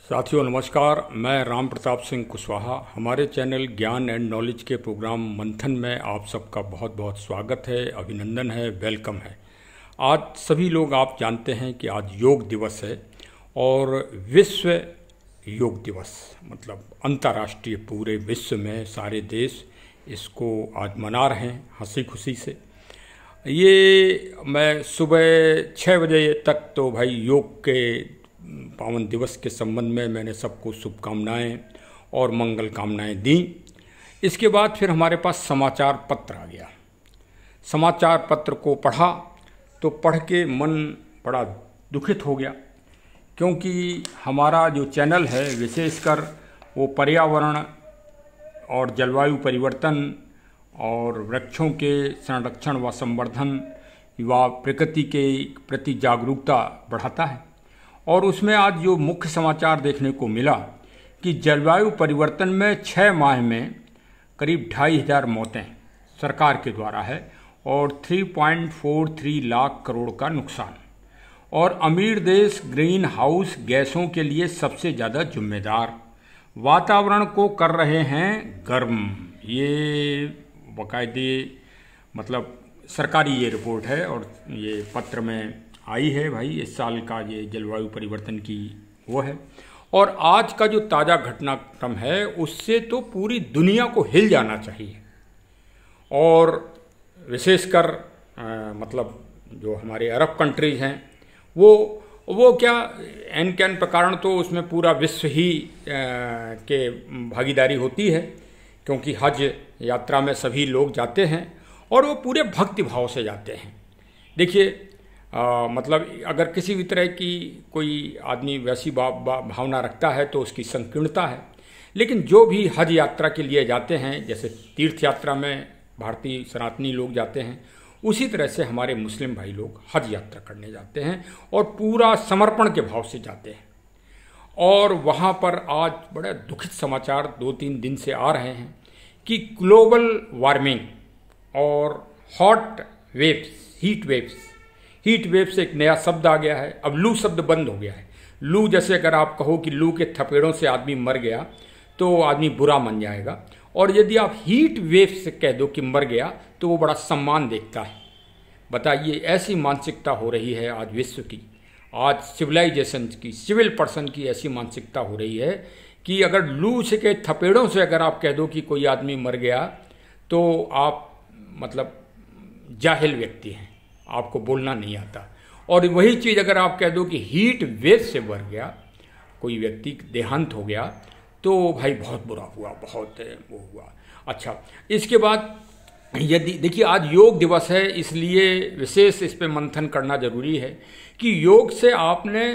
साथियों नमस्कार। मैं राम प्रताप सिंह कुशवाहा। हमारे चैनल ज्ञान एंड नॉलेज के प्रोग्राम मंथन में आप सबका बहुत बहुत स्वागत है, अभिनंदन है, वेलकम है। आज सभी लोग आप जानते हैं कि आज योग दिवस है और विश्व योग दिवस मतलब अंतर्राष्ट्रीय, पूरे विश्व में सारे देश इसको आज मना रहे हैं हंसी खुशी से। ये मैं सुबह 6 बजे तक तो भाई योग के पावन दिवस के संबंध में मैंने सबको शुभकामनाएं और मंगल कामनाएं दी। इसके बाद फिर हमारे पास समाचार पत्र आ गया। समाचार पत्र को पढ़ा तो पढ़ के मन बड़ा दुखित हो गया, क्योंकि हमारा जो चैनल है विशेषकर वो पर्यावरण और जलवायु परिवर्तन और वृक्षों के संरक्षण व संवर्धन व प्रकृति के प्रति जागरूकता बढ़ाता है। और उसमें आज जो मुख्य समाचार देखने को मिला कि जलवायु परिवर्तन में 6 माह में करीब 2,500 मौतें सरकार के द्वारा है और 3.43 लाख करोड़ का नुकसान। और अमीर देश ग्रीन हाउस गैसों के लिए सबसे ज़्यादा जिम्मेदार, वातावरण को कर रहे हैं गर्म। ये बाकायदे मतलब सरकारी ये रिपोर्ट है और ये पत्र में आई है भाई। इस साल का ये जलवायु परिवर्तन की वो है। और आज का जो ताज़ा घटनाक्रम है उससे तो पूरी दुनिया को हिल जाना चाहिए। और विशेषकर मतलब जो हमारे अरब कंट्रीज हैं वो क्या एन कैन प्रकार तो उसमें पूरा विश्व ही के भागीदारी होती है, क्योंकि हज यात्रा में सभी लोग जाते हैं और वो पूरे भक्ति भाव से जाते हैं। देखिए मतलब अगर किसी भी तरह की कोई आदमी वैसी भावना रखता है तो उसकी संकीर्णता है, लेकिन जो भी हज यात्रा के लिए जाते हैं, जैसे तीर्थ यात्रा में भारतीय सनातनी लोग जाते हैं, उसी तरह से हमारे मुस्लिम भाई लोग हज यात्रा करने जाते हैं और पूरा समर्पण के भाव से जाते हैं। और वहाँ पर आज बड़े दुखित समाचार 2-3 दिन से आ रहे हैं कि ग्लोबल वार्मिंग और हॉट वेव्स, हीट वेव्स एक नया शब्द आ गया है। अब लू शब्द बंद हो गया है। लू जैसे अगर आप कहो कि लू के थपेड़ों से आदमी मर गया तो आदमी बुरा मान जाएगा, और यदि आप हीट वेव से कह दो कि मर गया तो वो बड़ा सम्मान देखता है। बताइए, ऐसी मानसिकता हो रही है आज विश्व की, आज सिविलाइजेशन की, सिविल पर्सन की ऐसी मानसिकता हो रही है कि अगर लू से के थपेड़ों से अगर आप कह दो कि कोई आदमी मर गया तो आप मतलब जाहिल व्यक्ति हैं, आपको बोलना नहीं आता। और वही चीज़ अगर आप कह दो कि हीट वेव से मर गया, कोई व्यक्ति देहांत हो गया, तो भाई बहुत बुरा हुआ, बहुत वो हुआ। अच्छा, इसके बाद यदि देखिए आज योग दिवस है, इसलिए विशेष इस पे मंथन करना जरूरी है कि योग से आपने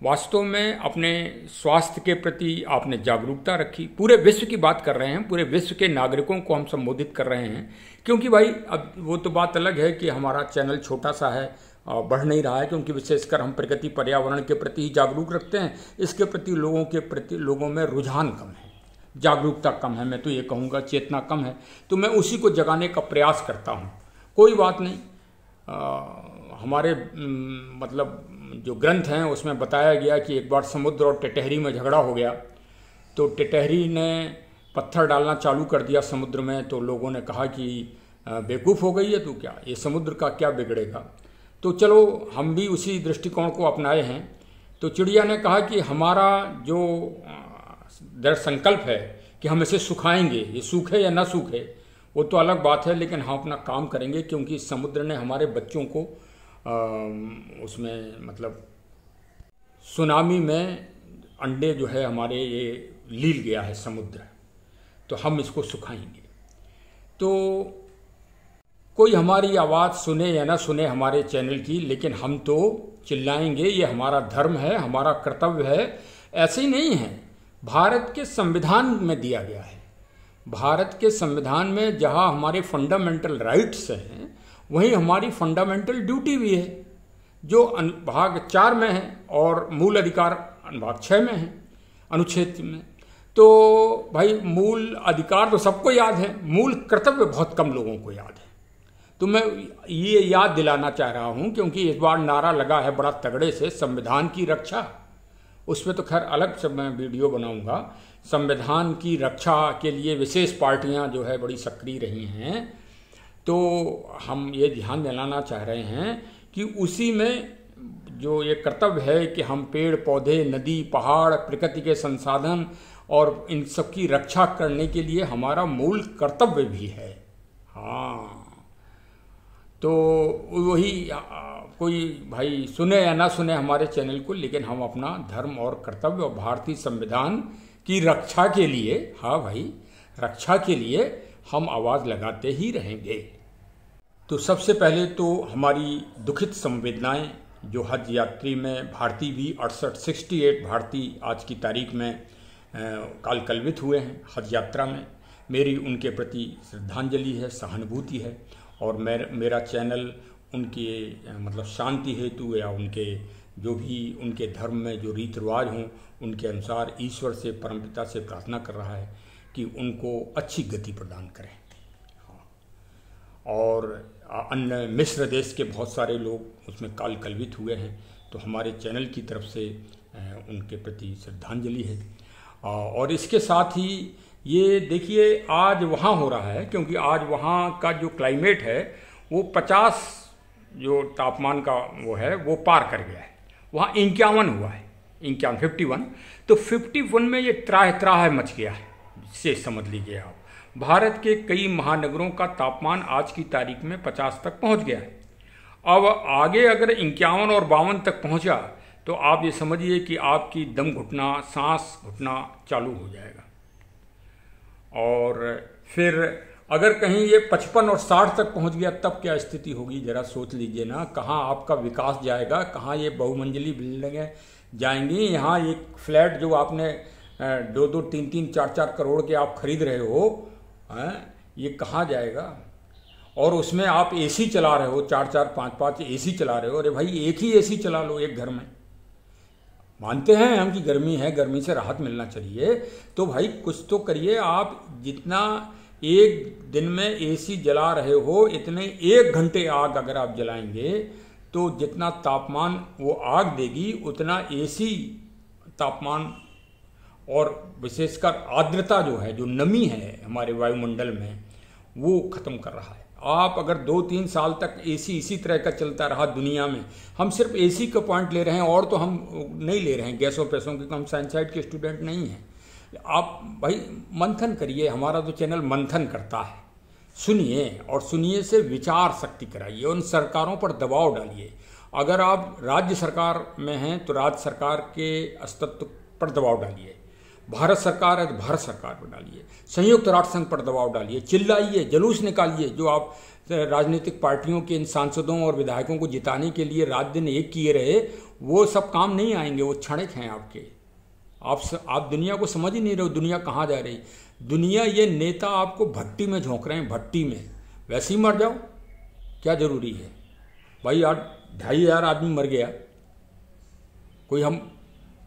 वास्तव में अपने स्वास्थ्य के प्रति आपने जागरूकता रखी। पूरे विश्व की बात कर रहे हैं, पूरे विश्व के नागरिकों को हम संबोधित कर रहे हैं, क्योंकि भाई अब वो तो बात अलग है कि हमारा चैनल छोटा सा है, बढ़ नहीं रहा है, क्योंकि विशेषकर हम प्रकृति पर्यावरण के प्रति ही जागरूक रखते हैं। इसके प्रति लोगों में रुझान कम है, जागरूकता कम है, मैं तो ये कहूँगा चेतना कम है। तो मैं उसी को जगाने का प्रयास करता हूँ। कोई बात नहीं, हमारे मतलब जो ग्रंथ हैं उसमें बताया गया कि एक बार समुद्र और टिटहरी में झगड़ा हो गया, तो टिटहरी ने पत्थर डालना चालू कर दिया समुद्र में। तो लोगों ने कहा कि बेवकूफ़ हो गई है तू, क्या ये समुद्र का क्या बिगड़ेगा। तो चलो हम भी उसी दृष्टिकोण को अपनाए हैं। तो चिड़िया ने कहा कि हमारा जो दृढ़ संकल्प है कि हम इसे सुखाएंगे, ये सूखे या ना सूखे वो तो अलग बात है, लेकिन हम अपना काम करेंगे, क्योंकि समुद्र ने हमारे बच्चों को उसमें मतलब सुनामी में अंडे जो है हमारे ये लील गया है समुद्र, तो हम इसको सुखाएंगे। तो कोई हमारी आवाज़ सुने या ना सुने हमारे चैनल की, लेकिन हम तो चिल्लाएंगे, ये हमारा धर्म है, हमारा कर्तव्य है। ऐसे ही नहीं है, भारत के संविधान में दिया गया है। भारत के संविधान में जहाँ हमारे फंडामेंटल राइट्स हैं वहीं हमारी फंडामेंटल ड्यूटी भी है, जो भाग 4 में है और मूल अधिकार भाग 6 में है, अनुच्छेद में। तो भाई मूल अधिकार तो सबको याद है, मूल कर्तव्य बहुत कम लोगों को याद है। तो मैं ये याद दिलाना चाह रहा हूँ, क्योंकि इस बार नारा लगा है बड़ा तगड़े से, संविधान की रक्षा। उस पर तो खैर अलग से मैं वीडियो बनाऊंगा। संविधान की रक्षा के लिए विशेष पार्टियां जो है बड़ी सक्रिय रही हैं, तो हम ये ध्यान दिलाना चाह रहे हैं कि उसी में जो ये कर्तव्य है कि हम पेड़ पौधे, नदी, पहाड़, प्रकृति के संसाधन और इन सब की रक्षा करने के लिए हमारा मूल कर्तव्य भी है। हाँ, तो वही कोई भाई सुने या ना सुने हमारे चैनल को, लेकिन हम अपना धर्म और कर्तव्य और भारतीय संविधान की रक्षा के लिए, हाँ भाई, रक्षा के लिए हम आवाज़ लगाते ही रहेंगे। तो सबसे पहले तो हमारी दुखित संवेदनाएं जो हज यात्री में भारतीय भी 68 भारतीय आज की तारीख में काल कलवित हुए हैं हज यात्रा में, मेरी उनके प्रति श्रद्धांजलि है, सहानुभूति है। और मेरा चैनल उनके मतलब शांति हेतु या उनके जो भी उनके धर्म में जो रीति रिवाज हों उनके अनुसार ईश्वर से, परमपिता से प्रार्थना कर रहा है कि उनको अच्छी गति प्रदान करें। और अन्य मिस्र देश के बहुत सारे लोग उसमें काल कलवित हुए हैं, तो हमारे चैनल की तरफ से उनके प्रति श्रद्धांजलि है। और इसके साथ ही ये देखिए आज वहाँ हो रहा है, क्योंकि आज वहाँ का जो क्लाइमेट है वो 50 जो तापमान का वो है वो पार कर गया है। वहाँ 51 हुआ है, 51, तो 51 में ये त्राह मच गया है, से समझ लीजिए आप। भारत के कई महानगरों का तापमान आज की तारीख में 50 तक पहुँच गया है। अब आगे अगर 51 और 52 तक पहुँचा तो आप ये समझिए कि आपकी दम घुटना, सांस घुटना चालू हो जाएगा। और फिर अगर कहीं ये 55 और 60 तक पहुंच गया तब क्या स्थिति होगी, जरा सोच लीजिए ना। कहाँ आपका विकास जाएगा, कहाँ ये बहुमंजिली बिल्डिंगें जाएंगी। यहाँ एक फ्लैट जो आपने 2-2, 3-3, 4-4 करोड़ के आप खरीद रहे हो, ये कहाँ जाएगा। और उसमें आप एसी चला रहे हो, 4-4, 5-5 एसी चला रहे हो। अरे भाई एक ही एसी चला लो एक घर में। मानते हैं हम कि गर्मी है, गर्मी से राहत मिलना चाहिए, तो भाई कुछ तो करिए। आप जितना एक दिन में एसी जला रहे हो, इतने 1 घंटे आग अगर आप जलाएंगे तो जितना तापमान वो आग देगी उतना एसी तापमान और विशेषकर आर्द्रता जो है, जो नमी है हमारे वायुमंडल में, वो खत्म कर रहा है। आप अगर 2-3 साल तक एसी इसी तरह का चलता रहा दुनिया में, हम सिर्फ एसी का पॉइंट ले रहे हैं और तो हम नहीं ले रहे हैं गैसों पैसों के, हम साइंस साइड के स्टूडेंट नहीं हैं। आप भाई मंथन करिए, हमारा तो चैनल मंथन करता है। सुनिए और सुनिए से विचार शक्ति कराइए, उन सरकारों पर दबाव डालिए। अगर आप राज्य सरकार में हैं तो राज्य सरकार के अस्तित्व पर दबाव डालिए, भारत सरकार है तो भारत सरकार पर डालिए, संयुक्त राष्ट्र संघ पर दबाव डालिए, चिल्लाइए, जुलूस निकालिए। जो आप राजनीतिक पार्टियों के इन सांसदों और विधायकों को जिताने के लिए रात दिन एक किए रहे, वो सब काम नहीं आएंगे, वो क्षणिक हैं आपके। आप दुनिया को समझ ही नहीं रहे हो, दुनिया कहाँ जा रही। दुनिया, ये नेता आपको भट्टी में झोंक रहे हैं, भट्टी में। वैसे ही मर जाओ, क्या जरूरी है भाई। आज 2,500 आदमी मर गया, कोई हम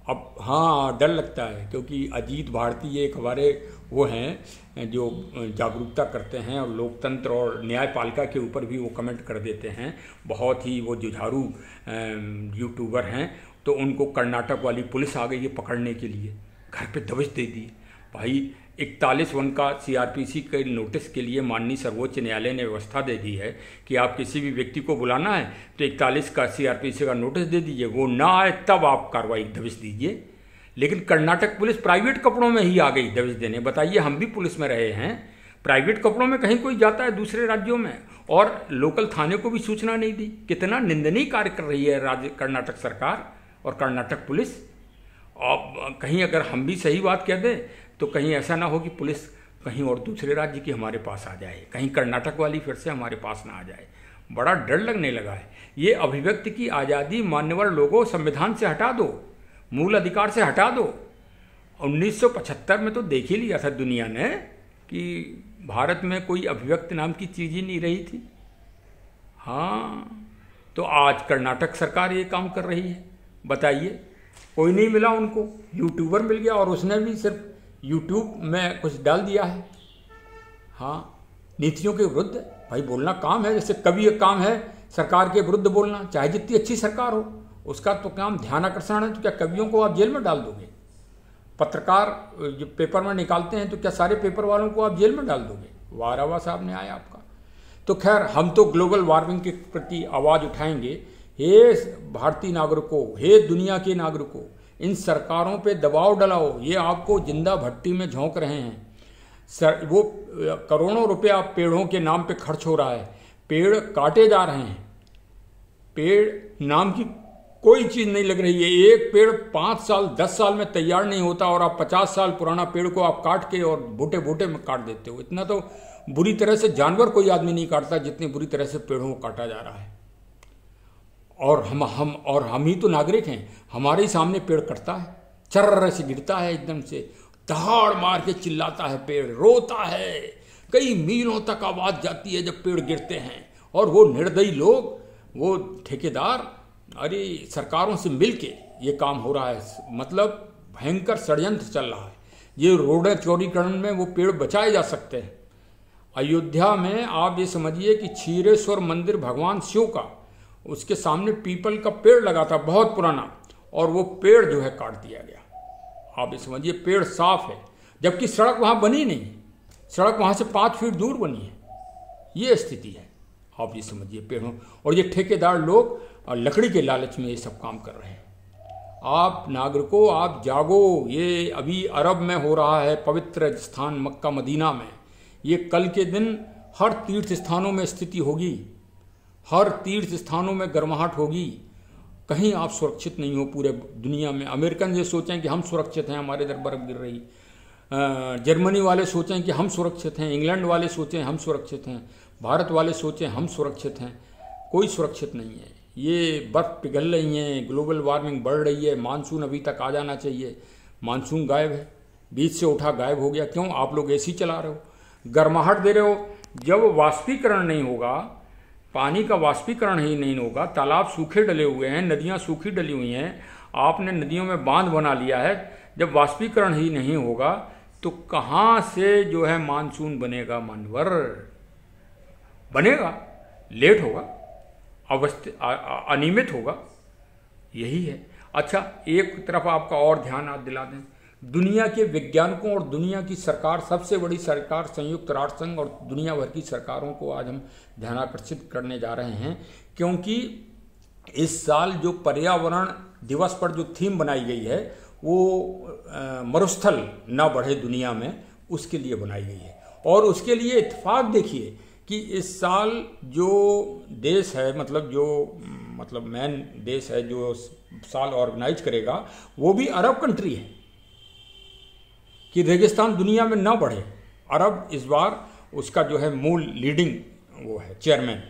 अब हाँ डर लगता है, क्योंकि अजीत भारती एक हमारे वो हैं जो जागरूकता करते हैं और लोकतंत्र और न्यायपालिका के ऊपर भी वो कमेंट कर देते हैं। बहुत ही वो जुझारू यूट्यूबर हैं। तो उनको कर्नाटक वाली पुलिस आ गई है पकड़ने के लिए, घर पे दबिश दे दी। भाई 41(1) का CRPC के नोटिस के लिए माननीय सर्वोच्च न्यायालय ने व्यवस्था दे दी है कि आप किसी भी व्यक्ति को बुलाना है तो 41 का CRPC का नोटिस दे दीजिए, वो ना आए तब आप कार्रवाई दबिश दीजिए। लेकिन कर्नाटक पुलिस प्राइवेट कपड़ों में ही आ गई दबिश देने। बताइए, हम भी पुलिस में रहे हैं, प्राइवेट कपड़ों में कहीं कोई जाता है दूसरे राज्यों में, और लोकल थाने को भी सूचना नहीं दी। कितना निंदनीय कार्य कर रही है राज्य कर्नाटक सरकार और कर्नाटक पुलिस। अब कहीं अगर हम भी सही बात कह दें तो कहीं ऐसा ना हो कि पुलिस कहीं और दूसरे राज्य की हमारे पास आ जाए, कहीं कर्नाटक वाली फिर से हमारे पास ना आ जाए। बड़ा डर लगने लगा है। ये अभिव्यक्ति की आज़ादी मान्यवर लोगों संविधान से हटा दो, मूल अधिकार से हटा दो। 1975 में तो देख ही लिया था दुनिया ने कि भारत में कोई अभिव्यक्ति नाम की चीज़ ही नहीं रही थी। हाँ, तो आज कर्नाटक सरकार ये काम कर रही है। बताइए, कोई नहीं मिला उनको, यूट्यूबर मिल गया और उसने भी सिर्फ यूट्यूब में कुछ डाल दिया है। हाँ, नीतियों के विरुद्ध भाई बोलना काम है, जैसे कभी एक काम है सरकार के विरुद्ध बोलना, चाहे जितनी अच्छी सरकार हो। उसका तो काम ध्यान आकर्षण है, तो क्या कवियों को आप जेल में डाल दोगे? पत्रकार जो पेपर में निकालते हैं तो क्या सारे पेपर वालों को आप जेल में डाल दोगे? वाह वाह साहब ने आया आपका। तो खैर, हम तो ग्लोबल वार्मिंग के प्रति आवाज उठाएंगे। हे भारतीय नागरिकों, हे दुनिया के नागरिकों, इन सरकारों पे दबाव डलाओ। ये आपको जिंदा भट्टी में झोंक रहे हैं। वो करोड़ों रुपया पेड़ों के नाम पे खर्च हो रहा है, पेड़ काटे जा रहे हैं, पेड़ नाम की कोई चीज नहीं लग रही है। एक पेड़ 5 साल 10 साल में तैयार नहीं होता और आप 50 साल पुराना पेड़ को आप काट के और बूटे बूटे में काट देते हो। इतना तो बुरी तरह से जानवर कोई आदमी नहीं काटता जितनी बुरी तरह से पेड़ों को काटा जा रहा है। और हम ही तो नागरिक हैं, हमारे ही सामने पेड़ कटता है, चर्र से गिरता है, एकदम से दहाड़ मार के चिल्लाता है, पेड़ रोता है, कई मीलों तक आवाज जाती है जब पेड़ गिरते हैं। और वो निर्दयी लोग, वो ठेकेदार, अरे सरकारों से मिलके ये काम हो रहा है। मतलब भयंकर षड्यंत्र चल रहा है। ये रोड चौड़ीकरण में वो पेड़ बचाए जा सकते हैं। अयोध्या में आप ये समझिए कि क्षीरेश्वर मंदिर भगवान शिव का, उसके सामने पीपल का पेड़ लगा था बहुत पुराना, और वो पेड़ जो है काट दिया गया। आप ये समझिए पेड़ साफ है, जबकि सड़क वहां बनी नहीं, सड़क वहां से 5 फीट दूर बनी है। ये स्थिति है, आप ये समझिए पेड़ों। और ये ठेकेदार लोग लकड़ी के लालच में ये सब काम कर रहे हैं। आप नागरिकों, आप जागो। ये अभी अरब में हो रहा है, पवित्र स्थान मक्का मदीना में। ये कल के दिन हर तीर्थ स्थानों में स्थिति होगी, हर तीर्थ स्थानों में गर्माहट होगी। कहीं आप सुरक्षित नहीं हो पूरे दुनिया में। अमेरिकन ये सोचें कि हम सुरक्षित हैं, हमारे इधर बर्फ गिर रही। जर्मनी वाले सोचें कि हम सुरक्षित हैं, इंग्लैंड वाले सोचें हम सुरक्षित हैं, भारत वाले सोचें हम सुरक्षित हैं। कोई सुरक्षित नहीं है। ये बर्फ पिघल रही है, ग्लोबल वार्मिंग बढ़ रही है। मानसून अभी तक आ जाना चाहिए, मानसून गायब है, बीच से उठा गायब हो गया। क्यों? आप लोग एसी चला रहे हो, गर्माहट दे रहे हो। जब वाष्पीकरण नहीं होगा, पानी का वाष्पीकरण ही नहीं होगा, तालाब सूखे डले हुए हैं, नदियां सूखी डली हुई हैं, आपने नदियों में बांध बना लिया है, जब वाष्पीकरण ही नहीं होगा तो कहाँ से जो है मानसून बनेगा? मानवर बनेगा, लेट होगा, अनियमित होगा। यही है। अच्छा, एक तरफ आपका और ध्यान आप दिला दें, दुनिया के वैज्ञानिकों और दुनिया की सरकार, सबसे बड़ी सरकार संयुक्त राष्ट्र संघ और दुनिया भर की सरकारों को आज हम ध्यानाकर्षित करने जा रहे हैं। क्योंकि इस साल जो पर्यावरण दिवस पर जो थीम बनाई गई है वो मरुस्थल न बढ़े दुनिया में, उसके लिए बनाई गई है। और उसके लिए इत्तेफाक देखिए कि इस साल जो देश है, मतलब मेन देश है जो साल ऑर्गेनाइज करेगा, वो भी अरब कंट्री है कि रेगिस्तान दुनिया में ना बढ़े। अरब इस बार उसका जो है मूल लीडिंग वो है, चेयरमैन।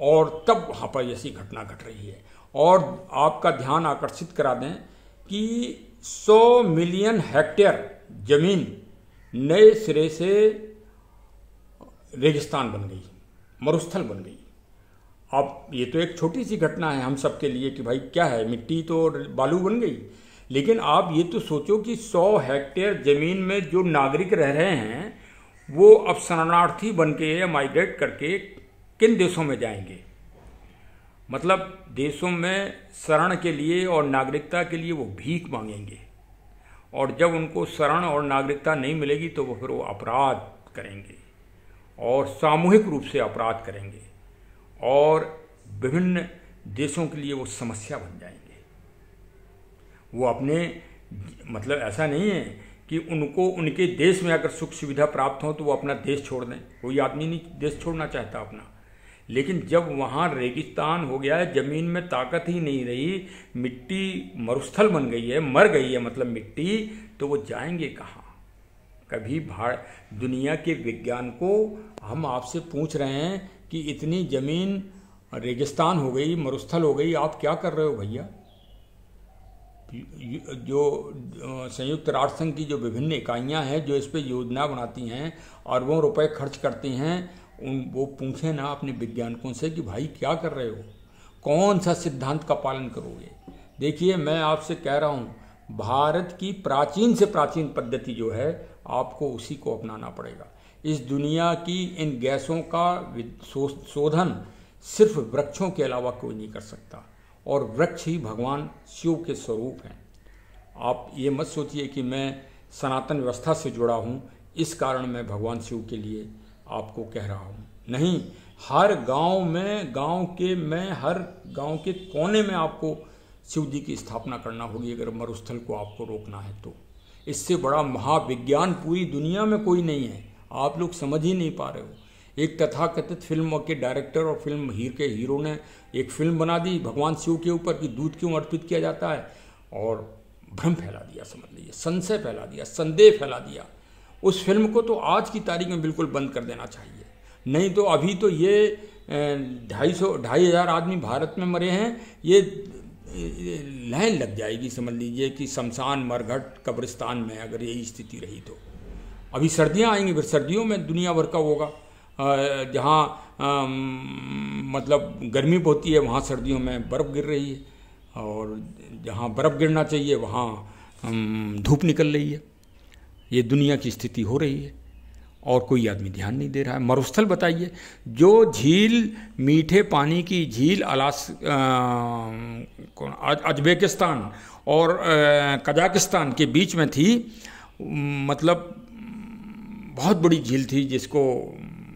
और तब वहाँ पर ऐसी घटना घट रही है। और आपका ध्यान आकर्षित करा दें कि 100 मिलियन हेक्टेयर जमीन नए सिरे से रेगिस्तान बन गई, मरुस्थल बन गई। अब ये तो एक छोटी सी घटना है हम सबके लिए कि भाई क्या है, मिट्टी तो बालू बन गई। लेकिन आप ये तो सोचो कि 100 हेक्टेयर जमीन में जो नागरिक रह रहे हैं वो अब शरणार्थी बन के या माइग्रेट करके किन देशों में जाएंगे? मतलब देशों में शरण के लिए और नागरिकता के लिए वो भीख मांगेंगे। और जब उनको शरण और नागरिकता नहीं मिलेगी तो वो फिर वो अपराध करेंगे और सामूहिक रूप से अपराध करेंगे और विभिन्न देशों के लिए वो समस्या बन जाएंगे। वो अपने, मतलब ऐसा नहीं है कि उनको उनके देश में अगर सुख सुविधा प्राप्त हो तो वो अपना देश छोड़ दें। कोई आदमी नहीं देश छोड़ना चाहता अपना। लेकिन जब वहाँ रेगिस्तान हो गया है, ज़मीन में ताकत ही नहीं रही, मिट्टी मरुस्थल बन गई है, मर गई है मतलब मिट्टी, तो वो जाएंगे कहाँ? कभी दुनिया के विज्ञान को हम आपसे पूछ रहे हैं कि इतनी ज़मीन रेगिस्तान हो गई, मरुस्थल हो गई, आप क्या कर रहे हो भैया? जो संयुक्त राष्ट्र संघ की जो विभिन्न इकाइयां हैं जो इस पे योजना बनाती हैं, अरबों रुपए खर्च करती हैं, वो पूछें ना अपने वैज्ञानिकों से कि भाई क्या कर रहे हो, कौन सा सिद्धांत का पालन करोगे? देखिए, मैं आपसे कह रहा हूँ, भारत की प्राचीन से प्राचीन पद्धति जो है आपको उसी को अपनाना पड़ेगा। इस दुनिया की इन गैसों का शोधन सिर्फ वृक्षों के अलावा कोई नहीं कर सकता। और वृक्ष ही भगवान शिव के स्वरूप हैं। आप ये मत सोचिए कि मैं सनातन व्यवस्था से जुड़ा हूँ, इस कारण मैं भगवान शिव के लिए आपको कह रहा हूँ। नहीं, हर गांव में, हर गांव के कोने में आपको शिव जी की स्थापना करना होगी अगर मरुस्थल को आपको रोकना है तो। इससे बड़ा महाविज्ञान पूरी दुनिया में कोई नहीं है, आप लोग समझ ही नहीं पा रहे हो। एक तथाकथित फिल्म के डायरेक्टर और फिल्म के हीरो ने एक फिल्म बना दी भगवान शिव के ऊपर कि दूध क्यों अर्पित किया जाता है, और भ्रम फैला दिया, समझ लीजिए, संशय फैला दिया, संदेह फैला दिया। उस फिल्म को तो आज की तारीख में बिल्कुल बंद कर देना चाहिए, नहीं तो अभी तो ये 2,500 आदमी भारत में मरे हैं, ये लाइन लग जाएगी, समझ लीजिए कि शमशान, मरघट, कब्रिस्तान में अगर यही स्थिति रही तो। अभी सर्दियां आएंगी, फिर सर्दियों में दुनिया भर का होगा। जहाँ मतलब गर्मी होती है वहाँ सर्दियों में बर्फ़ गिर रही है, और जहाँ बर्फ़ गिरना चाहिए वहाँ धूप निकल रही है। ये दुनिया की स्थिति हो रही है और कोई आदमी ध्यान नहीं दे रहा है। मरुस्थल बताइए, जो झील, मीठे पानी की झील उज़्बेकिस्तान और कजाकिस्तान के बीच में थी, मतलब बहुत बड़ी झील थी जिसको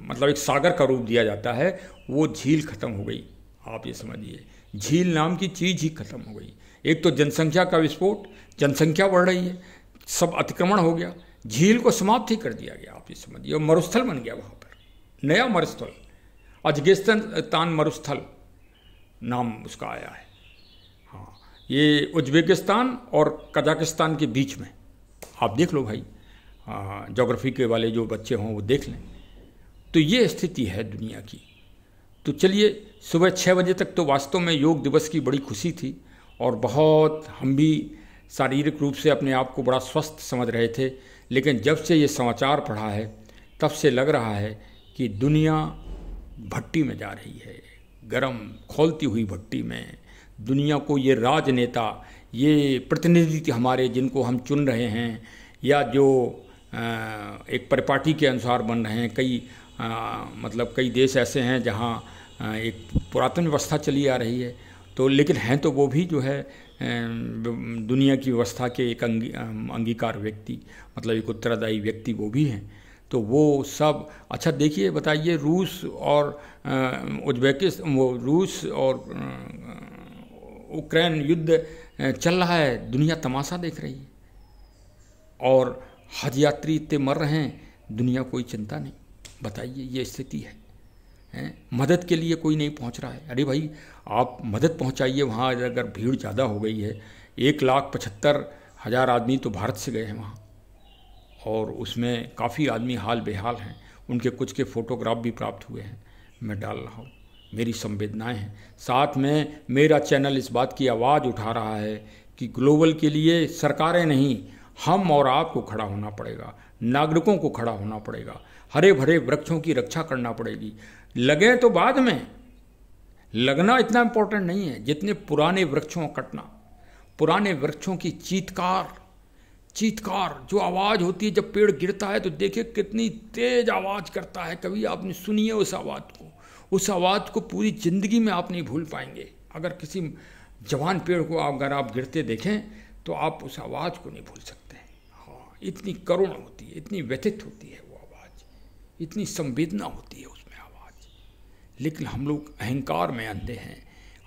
मतलब एक सागर का रूप दिया जाता है, वो झील खत्म हो गई। आप ये समझिए, झील नाम की चीज़ ही खत्म हो गई। एक तो जनसंख्या का विस्फोट, जनसंख्या बढ़ रही है, सब अतिक्रमण हो गया, झील को समाप्त ही कर दिया गया। आप ये समझिए, और मरुस्थल बन गया वहाँ पर, नया मरुस्थल, उज़्बेकिस्तान मरुस्थल नाम उसका आया है। हाँ, ये उज़्बेकिस्तान और कजाकिस्तान के बीच में, आप देख लो भाई, ज्योग्राफी के वाले जो बच्चे हों वो देख लें। तो ये स्थिति है दुनिया की। तो चलिए, सुबह 6 बजे तक तो वास्तव में योग दिवस की बड़ी खुशी थी, और बहुत हम भी शारीरिक रूप से अपने आप को बड़ा स्वस्थ समझ रहे थे। लेकिन जब से ये समाचार पढ़ा है तब से लग रहा है कि दुनिया भट्टी में जा रही है, गरम खौलती हुई भट्टी में। दुनिया को ये राजनेता, ये प्रतिनिधि हमारे जिनको हम चुन रहे हैं, या जो एक परिपाटी के अनुसार बन रहे हैं, मतलब कई देश ऐसे हैं जहाँ एक पुरातन व्यवस्था चली आ रही है, तो लेकिन हैं तो वो भी जो है दुनिया की व्यवस्था के एक अंगीकार व्यक्ति, मतलब एक उत्तरदायी व्यक्ति वो भी हैं। तो वो सब, अच्छा देखिए, बताइए, रूस और रूस और यूक्रेन युद्ध चल रहा है, दुनिया तमाशा देख रही है, और हज यात्री इतने मर रहे हैं, दुनिया कोई चिंता नहीं। बताइए, ये स्थिति है। मदद के लिए कोई नहीं पहुंच रहा है। अरे भाई, आप मदद पहुंचाइए वहाँ, अगर भीड़ ज़्यादा हो गई है। 1,75,000 आदमी तो भारत से गए हैं वहाँ, और उसमें काफ़ी आदमी हाल बेहाल हैं। उनके कुछ के फ़ोटोग्राफ भी प्राप्त हुए हैं, मैं डाल रहा हूँ, मेरी संवेदनाएं हैं। साथ में मेरा चैनल इस बात की आवाज़ उठा रहा है कि ग्लोबल के लिए सरकारें नहीं, हम और आपको खड़ा होना पड़ेगा, नागरिकों को खड़ा होना पड़ेगा, हरे भरे वृक्षों की रक्षा करना पड़ेगी। लगे तो बाद में, लगना इतना इम्पोर्टेंट नहीं है जितने पुराने वृक्षों का कटना। पुराने वृक्षों की चीत्कार जो आवाज़ होती है जब पेड़ गिरता है, तो देखिए कितनी तेज आवाज़ करता है। कभी आपने सुनी है उस आवाज़ को? उस आवाज़ को पूरी ज़िंदगी में आप नहीं भूल पाएंगे। अगर किसी जवान पेड़ को अगर आप गिरते देखें तो आप उस आवाज़ को नहीं भूल सकते। हाँ, इतनी करुण होती है, इतनी व्यथित होती है वो आवाज़, इतनी संवेदना होती है उसमें आवाज़। लेकिन हम लोग अहंकार में अंधे हैं,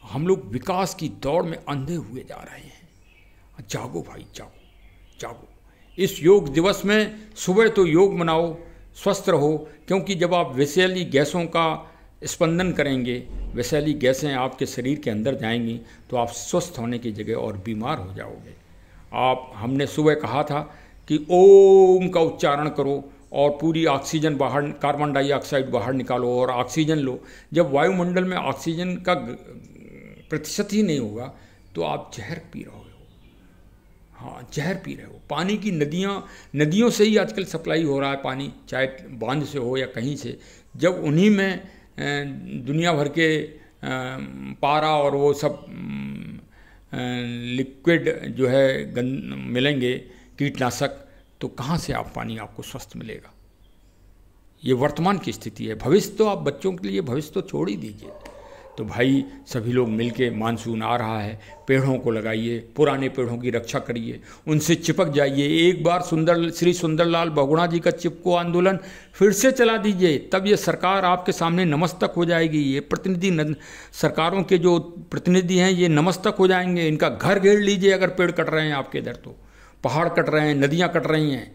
हम लोग विकास की दौड़ में अंधे हुए जा रहे हैं। जागो भाई, जागो जागो। इस योग दिवस में सुबह तो योग मनाओ, स्वस्थ रहो, क्योंकि जब आप विषैली गैसों का स्पंदन करेंगे, विषैली गैसें आपके शरीर के अंदर जाएंगी, तो आप स्वस्थ होने की जगह और बीमार हो जाओगे। हमने सुबह कहा था कि ओम का उच्चारण करो और पूरी ऑक्सीजन बाहर, कार्बन डाइऑक्साइड बाहर निकालो और ऑक्सीजन लो। जब वायुमंडल में ऑक्सीजन का प्रतिशत ही नहीं होगा तो आप जहर पी रहे हो। हाँ, जहर पी रहे हो। पानी की नदियों से ही आजकल सप्लाई हो रहा है पानी, चाहे बांध से हो या कहीं से। जब उन्हीं में दुनिया भर के पारा और वो सब लिक्विड जो है मिलेंगे, कीटनाशक, तो कहाँ से पानी आपको स्वस्थ मिलेगा? ये वर्तमान की स्थिति है। भविष्य तो आप बच्चों के लिए भविष्य तो छोड़ ही दीजिए। तो भाई सभी लोग मिलके, मानसून आ रहा है, पेड़ों को लगाइए, पुराने पेड़ों की रक्षा करिए, उनसे चिपक जाइए। एक बार श्री सुंदरलाल बहुगुणा जी का चिपको आंदोलन फिर से चला दीजिए, तब ये सरकार आपके सामने नमस्तक हो जाएगी। ये प्रतिनिधि, सरकारों के जो प्रतिनिधि हैं ये नमस्तक हो जाएंगे। इनका घर घेर लीजिए अगर पेड़ कट रहे हैं आपके इधर, तो पहाड़ कट रहे हैं, नदियाँ कट रही हैं,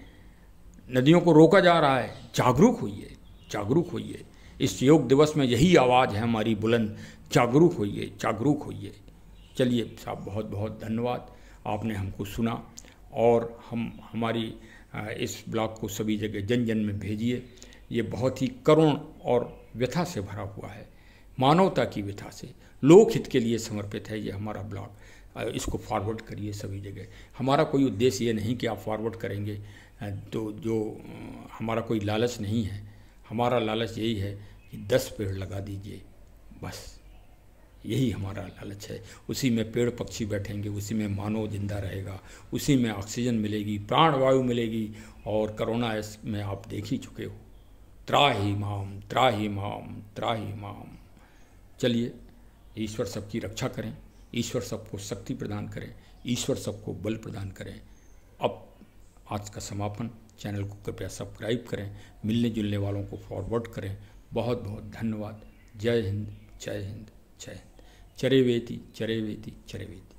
नदियों को रोका जा रहा है। जागरूक होइए, जागरूक होइए। इस योग दिवस में यही आवाज़ है हमारी बुलंद, जागरूक होइए, जागरूक होइए। चलिए साहब, बहुत बहुत धन्यवाद, आपने हमको सुना और हमारी इस ब्लॉग को सभी जगह जन जन में भेजिए। ये बहुत ही करुण और व्यथा से भरा हुआ है, मानवता की व्यथा से, लोकहित के लिए समर्पित है ये हमारा ब्लॉग। इसको फॉरवर्ड करिए सभी जगह। हमारा कोई उद्देश्य ये नहीं कि आप फॉरवर्ड करेंगे तो जो हमारा कोई लालच नहीं है। हमारा लालच यही है कि 10 पेड़ लगा दीजिए, बस यही हमारा लालच है। उसी में पेड़ पक्षी बैठेंगे, उसी में मानव जिंदा रहेगा, उसी में ऑक्सीजन मिलेगी, प्राणवायु मिलेगी। और कोरोना में आप देख ही चुके हो, त्राहि माम त्राहि माम त्राहि माम। चलिए, ईश्वर सबकी रक्षा करें, ईश्वर सबको शक्ति प्रदान करें, ईश्वर सबको बल प्रदान करें। अब आज का समापन, चैनल को कृपया सब्सक्राइब करें, मिलने जुलने वालों को फॉरवर्ड करें। बहुत बहुत धन्यवाद। जय हिंद, जय हिंद, जय हिंद। चरेवेति चरेवेति चरेवेति।